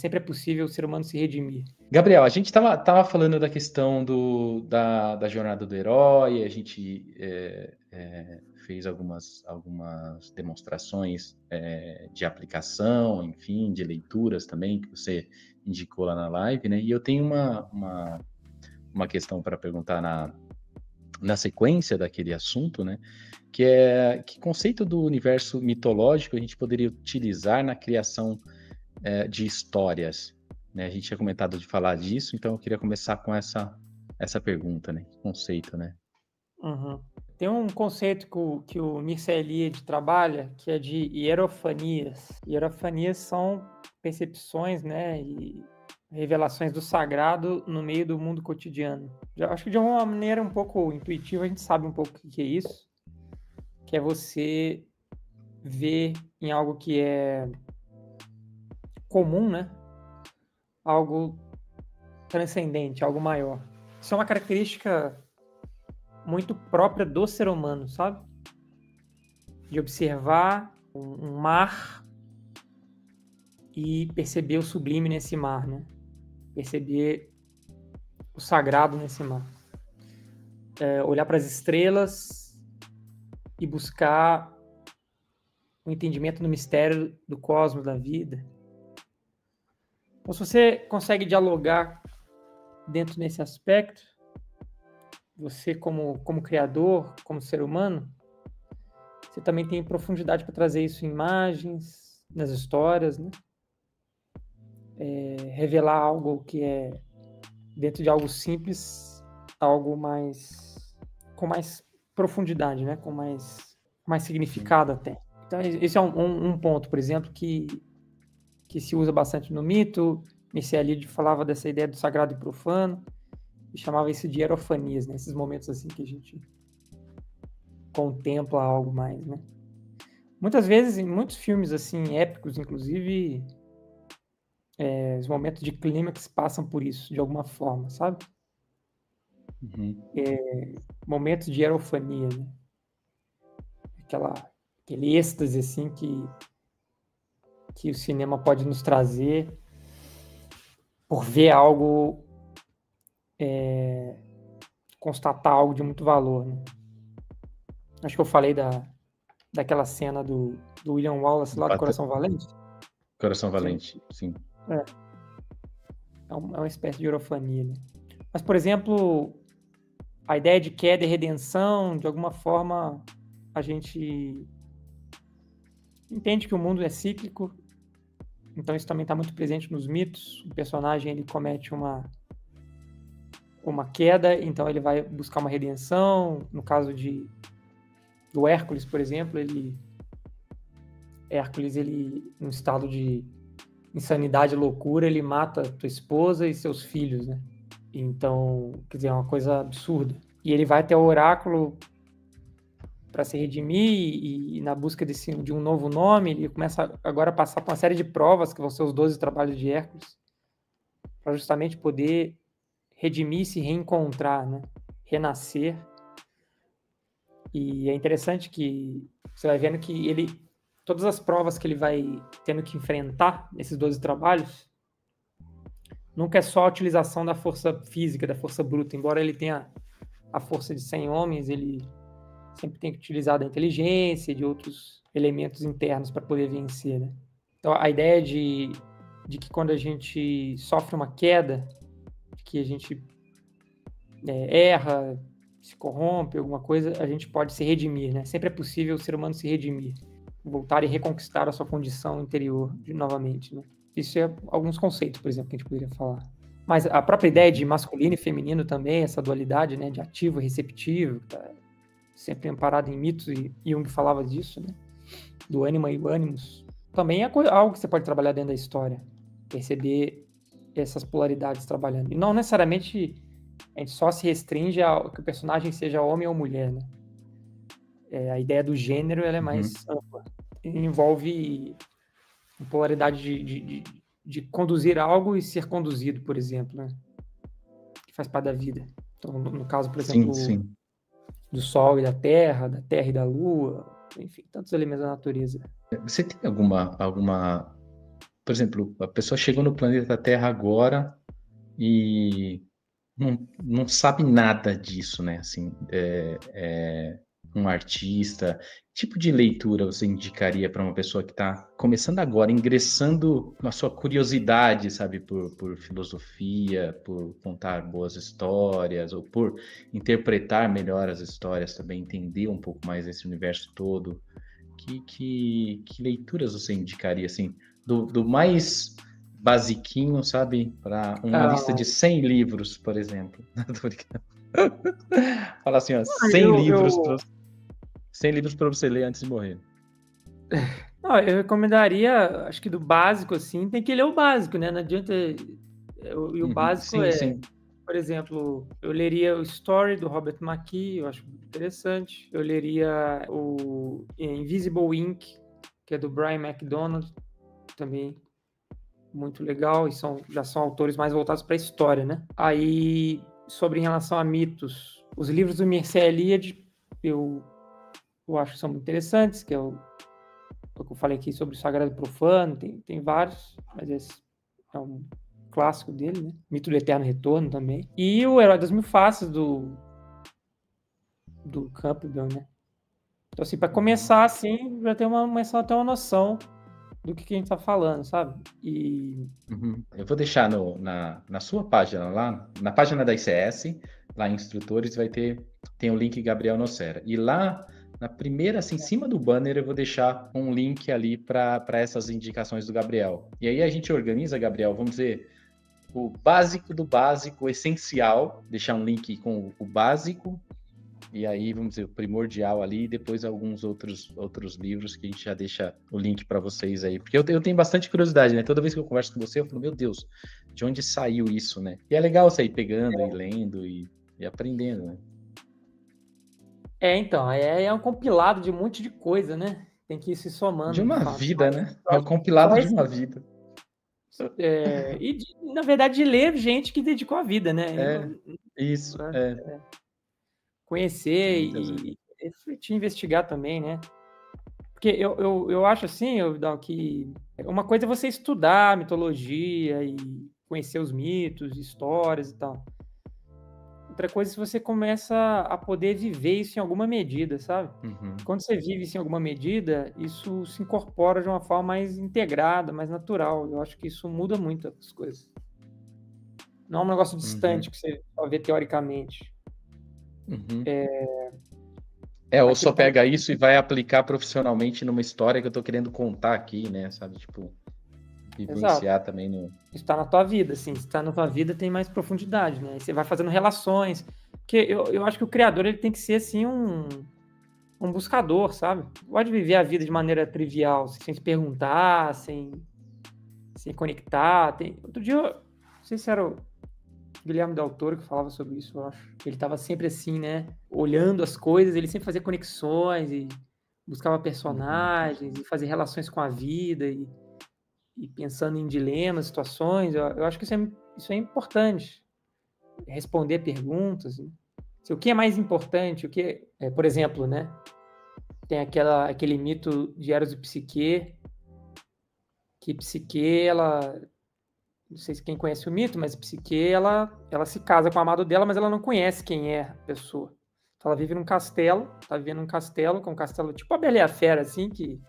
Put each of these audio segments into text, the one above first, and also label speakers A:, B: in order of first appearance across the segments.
A: Sempre é possível o ser humano se redimir.
B: Gabriel, a gente tava falando da questão da jornada do herói, a gente fez algumas demonstrações de aplicação, enfim, de leituras também, que você indicou lá na live, né? E eu tenho uma questão para perguntar na sequência daquele assunto, né? Que conceito do universo mitológico a gente poderia utilizar na criação de histórias, né? A gente tinha comentado de falar disso, então eu queria começar com essa pergunta, né? Que conceito, né?
A: Uhum. Tem um conceito que o Mircea Eliade trabalha, que é de hierofanias. Hierofanias são percepções, né, e revelações do sagrado no meio do mundo cotidiano. Acho que de uma maneira um pouco intuitiva a gente sabe um pouco o que é isso, que é você ver em algo que é comum, né, algo transcendente, algo maior. Isso é uma característica muito própria do ser humano, sabe? De observar um mar e perceber o sublime nesse mar, né? Perceber o sagrado nesse mar. Olhar para as estrelas e buscar o entendimento do mistério do cosmos, da vida. Então, se você consegue dialogar dentro desse aspecto, você como criador, como ser humano, você também tem profundidade para trazer isso em imagens, nas histórias, né? Revelar algo que é dentro de algo simples, algo com mais profundidade, né? Com mais significado até. Então esse é um ponto, por exemplo, que se usa bastante no mito. Mircea Eliade falava dessa ideia do sagrado e profano e chamava isso de hierofanias, né? Esses momentos assim que a gente contempla algo mais, né? Muitas vezes, em muitos filmes assim épicos, inclusive, os momentos de clímax passam por isso, de alguma forma, sabe?
B: Uhum.
A: Momentos de hierofania, né? Aquele êxtase assim que o cinema pode nos trazer por ver algo, constatar algo de muito valor, né? Acho que eu falei daquela cena do William Wallace lá do Coração Valente.
B: Coração
A: Sim.
B: Valente, sim.
A: É uma espécie de hierofania, né? Mas, por exemplo, a ideia de queda e redenção, de alguma forma, a gente entende que o mundo é cíclico, então isso também está muito presente nos mitos. O personagem ele comete uma queda, então ele vai buscar uma redenção. No caso do Hércules, por exemplo, Hércules, num estado de insanidade e loucura, ele mata tua esposa e seus filhos, né? Então, quer dizer, é uma coisa absurda. E ele vai até o oráculo para se redimir e na busca de um novo nome, ele começa agora a passar por uma série de provas, que vão ser os 12 trabalhos de Hércules, para justamente poder redimir, se reencontrar, né? Renascer. E é interessante que você vai vendo que todas as provas que ele vai tendo que enfrentar nesses 12 trabalhos, nunca é só a utilização da força física, da força bruta. Embora ele tenha a força de 100 homens, ele sempre tem que utilizar da inteligência e de outros elementos internos para poder vencer, né? Então, a ideia de que quando a gente sofre uma queda, que a gente erra, se corrompe, alguma coisa, a gente pode se redimir, né? Sempre é possível o ser humano se redimir, voltar e reconquistar a sua condição interior novamente, né? Isso é alguns conceitos, por exemplo, que a gente poderia falar. Mas a própria ideia de masculino e feminino também, essa dualidade, né, de ativo e receptivo, tá sempre amparado em mitos, e Jung falava disso, né? Do ânima e o ânimos. Também é algo que você pode trabalhar dentro da história, perceber essas polaridades trabalhando. E não necessariamente a gente só se restringe a que o personagem seja homem ou mulher, né? A ideia do gênero ela é mais ampla. Envolve polaridade de conduzir algo e ser conduzido, por exemplo, né? Que faz parte da vida. Então, no caso, por exemplo,
B: Sim.
A: do Sol e da Terra e da Lua, enfim, tantos elementos da natureza.
B: Você tem alguma por exemplo, a pessoa chegou no planeta Terra agora e não sabe nada disso, né? Assim, um artista, que tipo de leitura você indicaria para uma pessoa que está começando agora, ingressando na sua curiosidade, sabe, por filosofia, por contar boas histórias, ou por interpretar melhor as histórias também, entender um pouco mais esse universo todo? Que leituras você indicaria, assim, do mais basiquinho, sabe? Para uma lista
A: Ah,
B: de 100 livros, por exemplo. Tô brincando. Fala assim, ó, 100
A: eu,
B: livros para
A: eu,
B: 100 livros para você ler antes de morrer.
A: não, eu recomendaria, acho que do básico, assim, tem que ler o básico, né? Não adianta. E o
B: Uhum.
A: básico
B: Sim,
A: é,
B: sim.
A: por exemplo, eu leria o Story do Robert McKee, eu acho muito interessante. Eu leria o Invisible Ink, que é do Brian McDonald, também muito legal, e já são autores mais voltados para a história, né? Aí, sobre em relação a mitos, os livros do Mircea Eliade, eu acho que são muito interessantes, que é o que eu falei aqui sobre o Sagrado e Profano, tem vários, mas esse é um clássico dele, né? Mito do Eterno Retorno também. E o Herói das Mil Faces, do Campbell, né? Então, assim, para começar, assim, já tem começar a ter uma noção do que a gente tá falando, sabe? E...
B: Uhum. Eu vou deixar na sua página lá, na página da ICS, lá em Instrutores, tem o link Gabriel Nocera. E lá, na primeira, assim, em cima do banner, eu vou deixar um link ali para essas indicações do Gabriel. E aí a gente organiza, Gabriel, vamos dizer, o básico do básico, o essencial, deixar um link com o básico, e aí, vamos dizer, o primordial ali, e depois alguns outros livros que a gente já deixa o link para vocês aí. Porque eu tenho bastante curiosidade, né? Toda vez que eu converso com você, eu falo, meu Deus, de onde saiu isso, né? E é legal sair pegando e lendo e aprendendo, né?
A: então, é um compilado de um monte de coisa, né? Tem que ir se
B: De
A: somando, de
B: uma
A: fato.
B: vida,
A: Mas
B: né?
A: eu
B: É o
A: acho que só
B: compilado de uma vida.
A: na verdade, de ler gente que dedicou a vida, né?
B: É, isso, é.
A: Conhecer
B: Muitas vezes.
A: e refletir, investigar também, né? Porque eu acho assim, Dal, que uma coisa é você estudar mitologia e conhecer os mitos, histórias e tal. Outra coisa é se você começa a poder viver isso em alguma medida, sabe?
B: Uhum,
A: Quando você vive isso em alguma medida, isso se incorpora de uma forma mais integrada, mais natural. Eu acho que isso muda muito as coisas. Não é um negócio
B: uhum,
A: distante que você só vê teoricamente.
B: uhum. Ou
A: Aquilo
B: só
A: está
B: pega isso e vai aplicar profissionalmente numa história que eu tô querendo contar aqui, né? Sabe, tipo,
A: exato.
B: vivenciar também no.
A: Está na tua vida, assim. Se está na tua vida, tem mais profundidade, né? Aí você vai fazendo relações. Porque eu acho que o criador ele tem que ser, assim, um buscador, sabe? Não pode viver a vida de maneira trivial, sem se perguntar, sem conectar. Outro dia, não sei se era o Guilherme Del Toro que falava sobre isso, eu acho. Ele estava sempre assim, né? Olhando as coisas, ele sempre fazia conexões e buscava
B: Uhum,
A: personagens e fazia relações com a vida e pensando em dilemas, situações. Eu acho que isso é importante. Responder perguntas. Né? O que é mais importante? Por exemplo, né? Tem aquele mito de Eros e Psique, que Psique, ela, não sei se quem conhece o mito, mas Psique, ela se casa com o amado dela, mas ela não conhece quem é a pessoa. Então ela vive num castelo, tá vivendo num castelo, que é um castelo tipo a Bela e a Fera, assim, que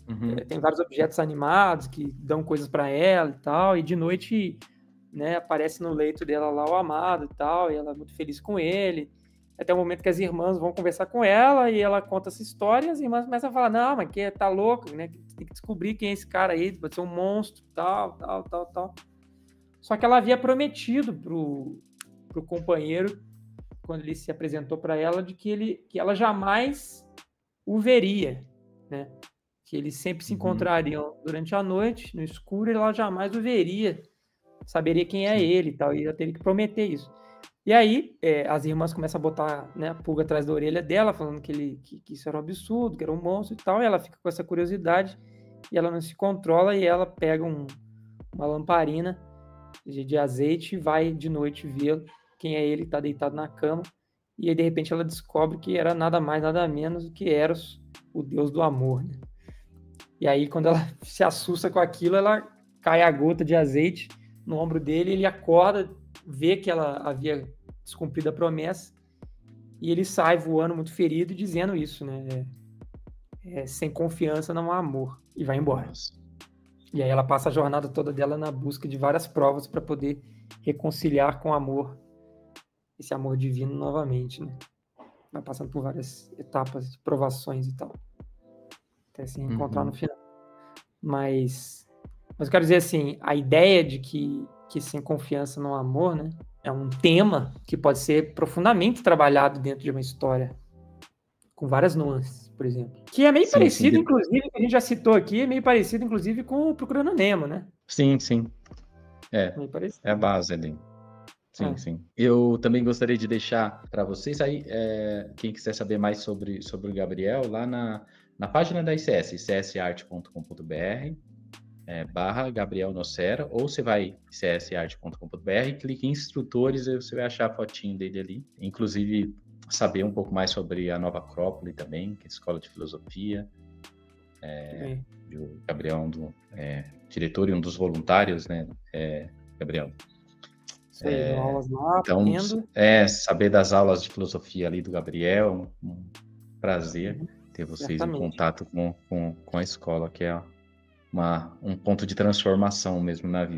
B: uhum,
A: tem vários objetos animados que dão coisas para ela e tal, e de noite, né, aparece no leito dela lá o amado e tal, e ela é muito feliz com ele. Até o momento que as irmãs vão conversar com ela e ela conta essa história e as irmãs começam a falar: não, mas que tá louco, né? Tem que descobrir quem é esse cara aí, pode ser um monstro, tal, tal, tal, tal. Só que ela havia prometido pro companheiro, quando ele se apresentou para ela, de que ela jamais o veria, né? Que eles sempre se
B: uhum.
A: encontrariam durante a noite, no escuro, e ela jamais o veria, saberia quem é
B: Sim.
A: ele e tal, e ela teria que prometer isso. E aí, as irmãs começam a botar, né, a pulga atrás da orelha dela, falando que isso era um absurdo, que era um monstro e tal, e ela fica com essa curiosidade, e ela não se controla, e ela pega uma lamparina de azeite e vai de noite ver quem é ele, que está deitado na cama, e aí, de repente, ela descobre que era nada mais, nada menos do que Eros, o deus do amor, né? E aí, quando ela se assusta com aquilo, ela cai a gota de azeite no ombro dele, ele acorda, vê que ela havia descumprido a promessa, e ele sai voando muito ferido e dizendo isso, né? Sem confiança não há amor, e vai embora.
B: Nossa.
A: E aí ela passa a jornada toda dela na busca de várias provas para poder reconciliar com o amor, esse amor divino novamente, né? Vai passando por várias etapas de provações e tal, até se encontrar no final. Mas eu quero dizer assim, a ideia de que sem confiança não há amor, né? É um tema que pode ser profundamente trabalhado dentro de uma história, com várias nuances, por exemplo. Que é meio parecido, inclusive, que a gente já citou aqui, é meio parecido, inclusive, com o Procurando Nemo, né?
B: Sim. É a base ali. Sim. Eu também gostaria de deixar para vocês aí, quem quiser saber mais sobre o Gabriel, lá na página da ICS, icsarte.com.br, / Gabriel Nocera, ou você vai icsarte.com.br, clique em instrutores e você vai achar a fotinho dele ali. Inclusive, saber um pouco mais sobre a Nova Acrópole também, que é a escola de filosofia. O Gabriel é um diretor e um dos voluntários, né, Gabriel?
A: Sei, dou aulas lá,
B: então,
A: aprendo.
B: Saber das aulas de filosofia ali do Gabriel, um prazer ter vocês em contato com a escola, que é um ponto de transformação mesmo na vida.